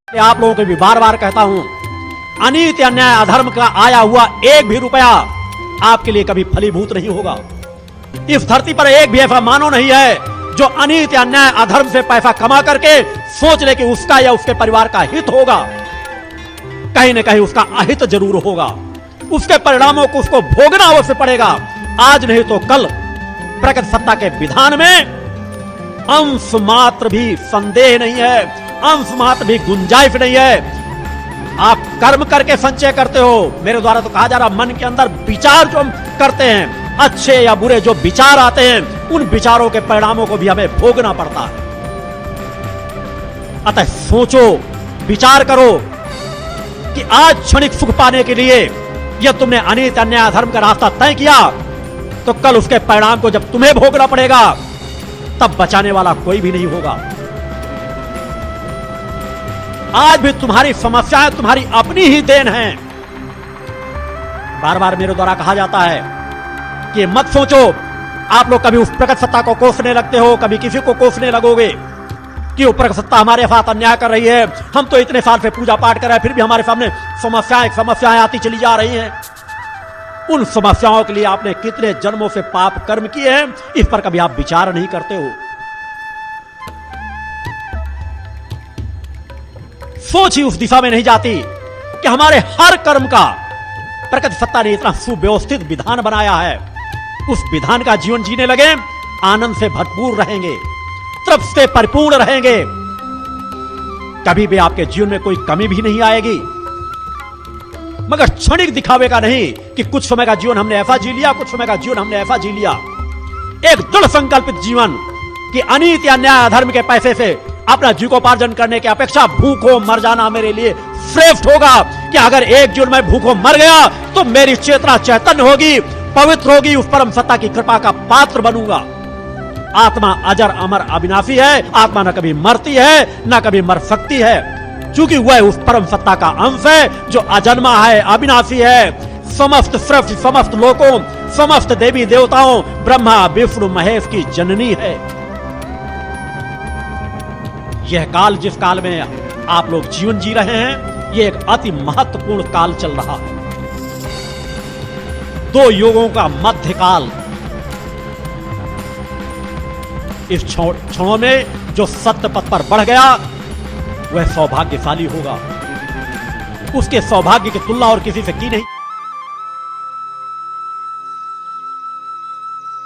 आप लोगों को भी बार बार कहता हूं, अनीति अन्याय अधर्म का आया हुआ एक भी रुपया आपके लिए कभी फलीभूत नहीं होगा। इस धरती पर एक भी ऐसा मानव नहीं है जो अनीति अन्याय अधर्म से पैसा कमा करके सोच ले कि उसका या उसके परिवार का हित होगा। कहीं न कहीं उसका अहित जरूर होगा। उसके परिणामों को उसको भोगना अवश्य पड़ेगा। आज नहीं तो कल प्रकृति सत्ता के विधान में अंश मात्र भी संदेह नहीं है, अंश मात्र भी गुंजाइश नहीं है। आप कर्म करके संचय करते हो। मेरे द्वारा तो कहा जा रहा, मन के अंदर विचार जो हम करते हैं, अच्छे या बुरे जो विचार आते हैं, उन विचारों के परिणामों को भी हमें भोगना पड़ता है। अतः सोचो, विचार करो कि आज क्षणिक सुख पाने के लिए यह तुमने अनीति अन्याय अधर्म का रास्ता तय किया, तो कल उसके परिणाम को जब तुम्हें भोगना पड़ेगा, तब बचाने वाला कोई भी नहीं होगा। आज भी तुम्हारी समस्याएं तुम्हारी अपनी ही देन है। बार बार मेरे द्वारा कहा जाता है कि मत सोचो, आप लोग कभी उस प्रकृति सत्ता को कोसने लगते हो, कभी किसी को कोसने लगोगे कि वो प्रकृति सत्ता हमारे साथ अन्याय कर रही है। हम तो इतने साल से पूजा पाठ कर रहे हैं, फिर भी हमारे सामने समस्याएं आती चली जा रही हैं। उन समस्याओं के लिए आपने कितने जन्मों से पाप कर्म किए हैं, इस पर कभी आप विचार नहीं करते हो। सोच ही उस दिशा में नहीं जाती कि हमारे हर कर्म का प्रकृति सत्ता ने इतना सुव्यवस्थित विधान बनाया है। उस विधान का जीवन जीने लगे, आनंद से भरपूर रहेंगे, तृप्ति से परिपूर्ण रहेंगे। कभी भी आपके जीवन में कोई कमी भी नहीं आएगी। मगर क्षणिक दिखावे का नहीं कि कुछ समय का जीवन हमने ऐसा जी लिया, कुछ समय का जीवन हमने ऐसा जी लिया। एक दृढ़ संकल्पित जीवन कि अनीति अन्याय अधर्म के पैसे से अपना जीविकोपार्जन करने की अपेक्षा भूखों मर जाना मेरे लिए श्रेष्ठ होगा। कि अगर एक जीवन में भूखों मर गया तो मेरी चेतना चैतन्य होगी, पवित्र होगी, उस परम सत्ता की कृपा का पात्र बनूंगा। आत्मा अजर अमर अविनाशी है। आत्मा न कभी मरती है, न कभी मर सकती है, क्योंकि वह उस परम सत्ता का अंश है जो अजन्मा है, अविनाशी है। समस्त सृष्टि, समस्त लोकों, समस्त देवी देवताओं, ब्रह्मा विष्णु महेश की जननी है। यह काल, जिस काल में आप लोग जीवन जी रहे हैं, यह एक अति महत्वपूर्ण काल चल रहा है। दो युगों का मध्यकाल। इस क्षणों में जो सत्य पथ पर बढ़ गया वह सौभाग्यशाली होगा। उसके सौभाग्य की तुलना और किसी से की नहीं।